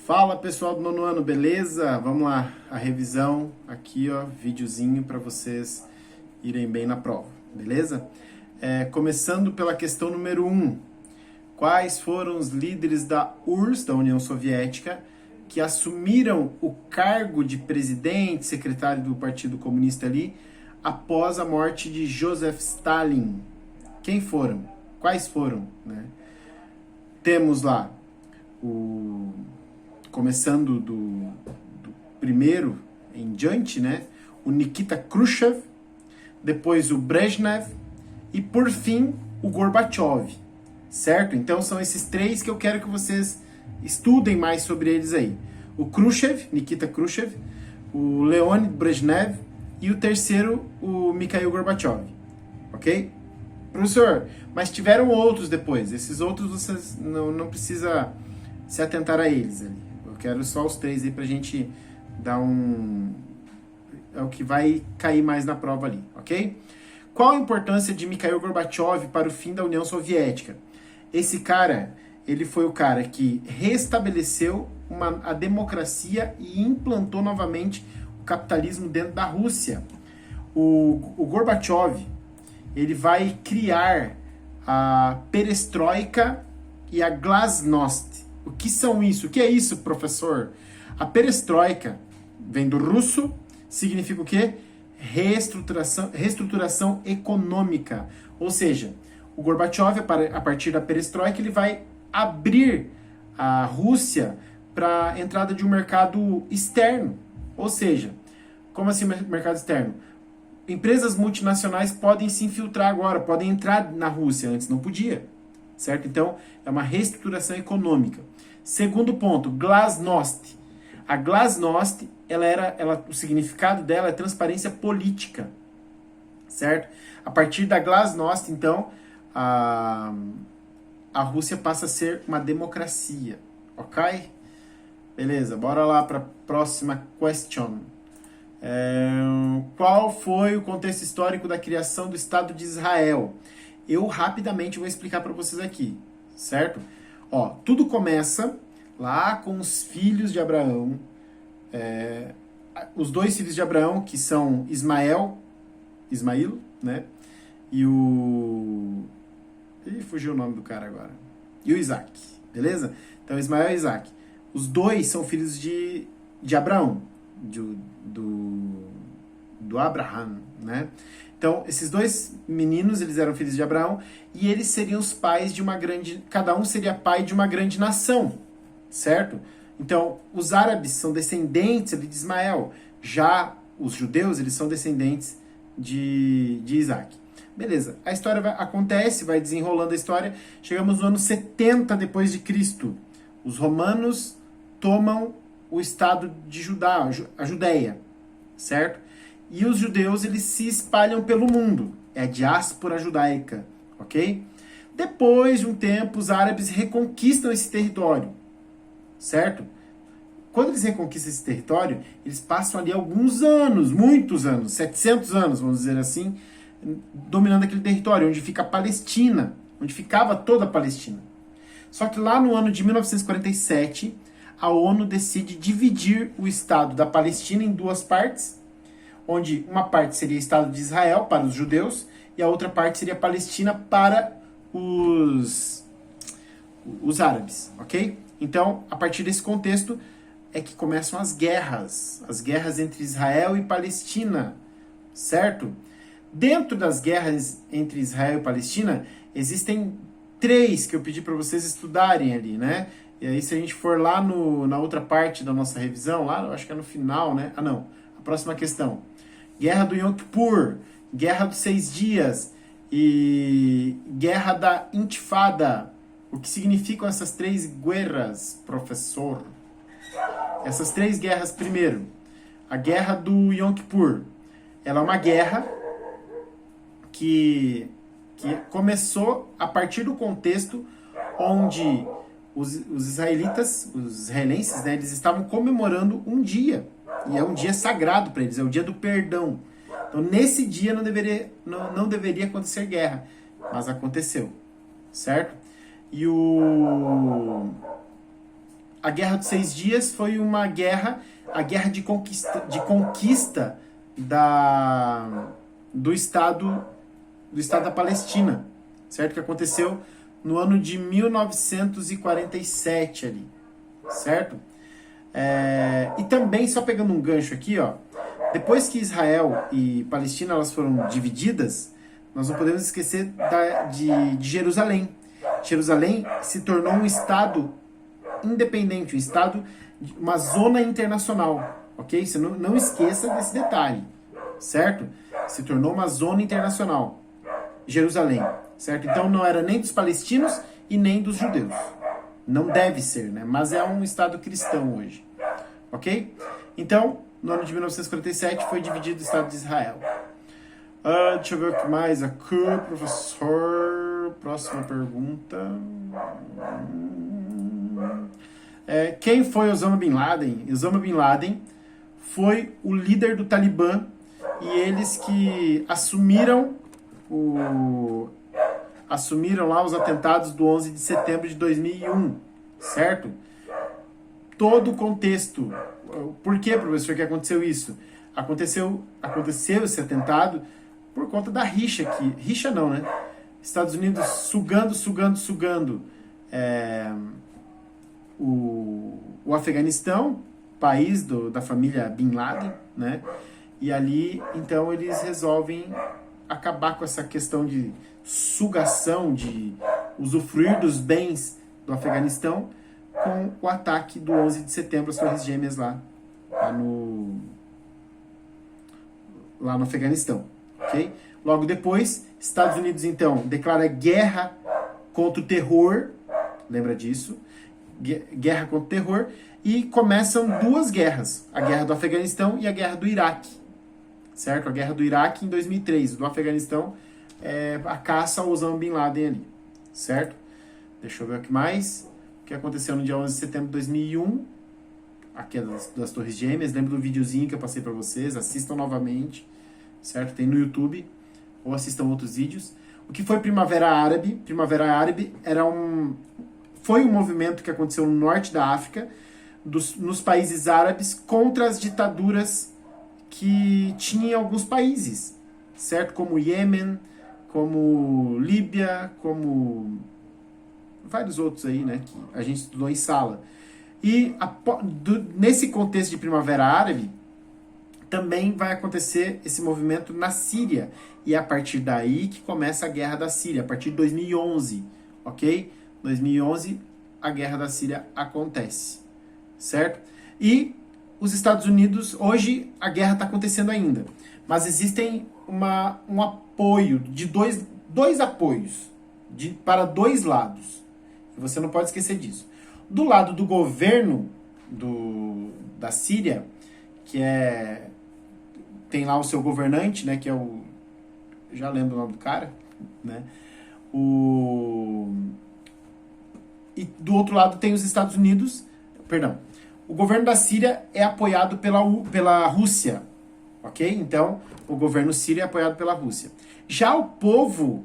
Fala pessoal do nono ano, beleza? Vamos lá, a revisão aqui, ó, videozinho para vocês irem bem na prova, beleza? Começando pela questão número 1. Quais foram os líderes da URSS, da União Soviética, que assumiram o cargo de presidente, secretário do Partido Comunista ali, após a morte de Joseph Stalin? Quem foram? Quais foram, né? Temos lá começando do primeiro em diante, né? O Nikita Khrushchev, depois o Brezhnev e, por fim, o Gorbachev, certo? Então, são esses três que eu quero que vocês estudem mais sobre eles aí. O Khrushchev, Nikita Khrushchev, o Leonid Brezhnev e o terceiro, o Mikhail Gorbachev, ok? Professor, mas tiveram outros depois. Esses outros vocês não precisa se atentar a eles ali. Eu quero só os três aí pra gente dar é o que vai cair mais na prova ali, ok? Qual a importância de Mikhail Gorbachev para o fim da União Soviética? Esse cara, ele foi o cara que restabeleceu a democracia e implantou novamente o capitalismo dentro da Rússia. O Gorbachev, ele vai criar a perestroika e a glasnost. O que são isso? O que é isso, professor? A perestroika vem do russo, significa o quê? Reestruturação econômica. Ou seja, o Gorbachev, a partir da perestroika, ele vai abrir a Rússia para a entrada de um mercado externo. Ou seja, como assim mercado externo? Empresas multinacionais podem se infiltrar agora, podem entrar na Rússia, antes não podia, certo? Então, é uma reestruturação econômica. Segundo ponto, glasnost. A glasnost, o significado dela é transparência política, certo? A partir da glasnost, então, a Rússia passa a ser uma democracia, ok? Beleza, bora lá para a próxima question. Qual foi o contexto histórico da criação do Estado de Israel? Eu rapidamente vou explicar para vocês aqui, certo? Ó, tudo começa lá com os filhos de Abraão, os dois filhos de Abraão, que são Ismael, né? E fugiu o nome do cara agora. E o Isaac, beleza? Então, Ismael e Isaac. Os dois são filhos de Abraão, do Abraham, né? Então, esses dois meninos, eles eram filhos de Abraão e eles seriam os pais de cada um seria pai de uma grande nação, certo? Então, os árabes são descendentes de Ismael, já os judeus, eles são descendentes de Isaac. Beleza, a história acontece, vai desenrolando a história, chegamos no ano 70 depois de Cristo. Os romanos tomam o estado de Judá, a Judéia, certo? E os judeus, eles se espalham pelo mundo. É a diáspora judaica, ok? Depois de um tempo, os árabes reconquistam esse território, certo? Quando eles reconquistam esse território, eles passam ali alguns anos, muitos anos, 700 anos, vamos dizer assim, dominando aquele território, onde fica a Palestina, onde ficava toda a Palestina. Só que lá no ano de 1947, a ONU decide dividir o Estado da Palestina em duas partes, onde uma parte seria o Estado de Israel para os judeus e a outra parte seria a Palestina para os árabes, ok? Então, a partir desse contexto é que começam as guerras entre Israel e Palestina, certo? Dentro das guerras entre Israel e Palestina, existem três que eu pedi para vocês estudarem ali, né? E aí, se a gente for lá na outra parte da nossa revisão, lá, eu acho que é no final, né? Ah, não. A próxima questão. Guerra do Yom Kippur, Guerra dos 6 Dias e Guerra da Intifada. O que significam essas três guerras, professor? Essas três guerras, primeiro. A Guerra do Yom Kippur. Ela é uma guerra que começou a partir do contexto onde os israelenses, né, eles estavam comemorando um dia, e é um dia sagrado para eles, é o dia do perdão. Então, nesse dia não deveria acontecer guerra, mas aconteceu, certo? E a Guerra dos 6 Dias foi uma guerra, a guerra de conquista do Estado da Palestina, certo? Que aconteceu no ano de 1947 ali, certo? E também, só pegando um gancho aqui, ó, depois que Israel e Palestina elas foram divididas, nós não podemos esquecer de Jerusalém. Jerusalém se tornou um estado independente, uma zona internacional, ok? Você não esqueça desse detalhe, certo? Se tornou uma zona internacional, Jerusalém, certo? Então não era nem dos palestinos e nem dos judeus. Não deve ser, né? Mas é um estado cristão hoje, ok? Então, no ano de 1947 foi dividido o estado de Israel. Deixa eu ver o que mais aqui, professor. Próxima pergunta. Quem foi Osama Bin Laden? Osama Bin Laden foi o líder do Talibã e eles que assumiram lá os atentados do 11 de setembro de 2001, certo? Todo o contexto. Por que, professor, que aconteceu isso? Aconteceu esse atentado por conta da rixa aqui. Rixa não, né? Estados Unidos sugando o Afeganistão, país da família Bin Laden, né? E ali, então, eles resolvem acabar com essa questão de sugação, de usufruir dos bens do Afeganistão com o ataque do 11 de setembro às Torres Gêmeas lá no Afeganistão, ok? Logo depois, Estados Unidos, então, declara guerra contra o terror, lembra disso? Guerra contra o terror, e começam duas guerras, a guerra do Afeganistão e a guerra do Iraque, certo? A guerra do Iraque em 2003, do Afeganistão, a caça ao Osama Bin Laden ali, certo? Deixa eu ver o que mais. O que aconteceu no dia 11 de setembro de 2001, a queda das Torres Gêmeas, lembra do videozinho que eu passei para vocês, assistam novamente, certo? Tem no YouTube, ou assistam outros vídeos. O que foi Primavera Árabe? Primavera Árabe foi um movimento que aconteceu no norte da África, nos países árabes, contra as ditaduras que tinha em alguns países, certo? Como Iêmen, como Líbia, como vários outros aí, né? Que a gente estudou em sala. E nesse contexto de Primavera Árabe, também vai acontecer esse movimento na Síria. E é a partir daí que começa a Guerra da Síria, a partir de 2011, ok? 2011, a Guerra da Síria acontece, certo? E os Estados Unidos, hoje a guerra está acontecendo ainda, mas existem um apoio, de dois apoios, para dois lados. Você não pode esquecer disso. Do lado do governo da Síria, que tem lá o seu governante, né, que é já lembro o nome do cara, né, e do outro lado tem os Estados Unidos, o governo da Síria é apoiado pela Rússia, ok? Então, o governo sírio é apoiado pela Rússia. Já o povo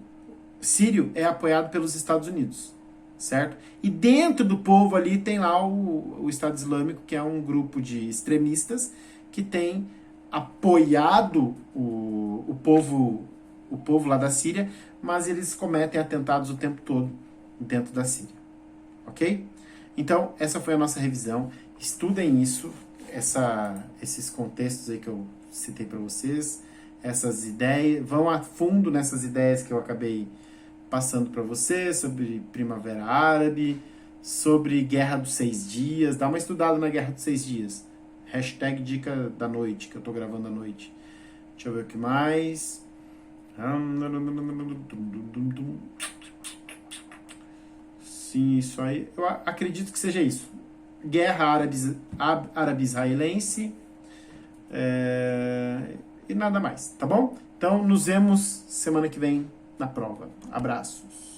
sírio é apoiado pelos Estados Unidos, certo? E dentro do povo ali tem lá o Estado Islâmico, que é um grupo de extremistas que tem apoiado o povo lá da Síria, mas eles cometem atentados o tempo todo dentro da Síria, ok? Então, essa foi a nossa revisão. Estudem isso, esses contextos aí que eu citei para vocês, essas ideias, vão a fundo nessas ideias que eu acabei passando para vocês, sobre Primavera Árabe, sobre Guerra dos 6 Dias, dá uma estudada na Guerra dos 6 Dias. Hashtag dica da noite, que eu tô gravando à noite. Deixa eu ver o que mais. Sim, isso aí. Eu acredito que seja isso. Guerra árabe-israelense. E nada mais, tá bom? Então, nos vemos semana que vem na prova. Abraços.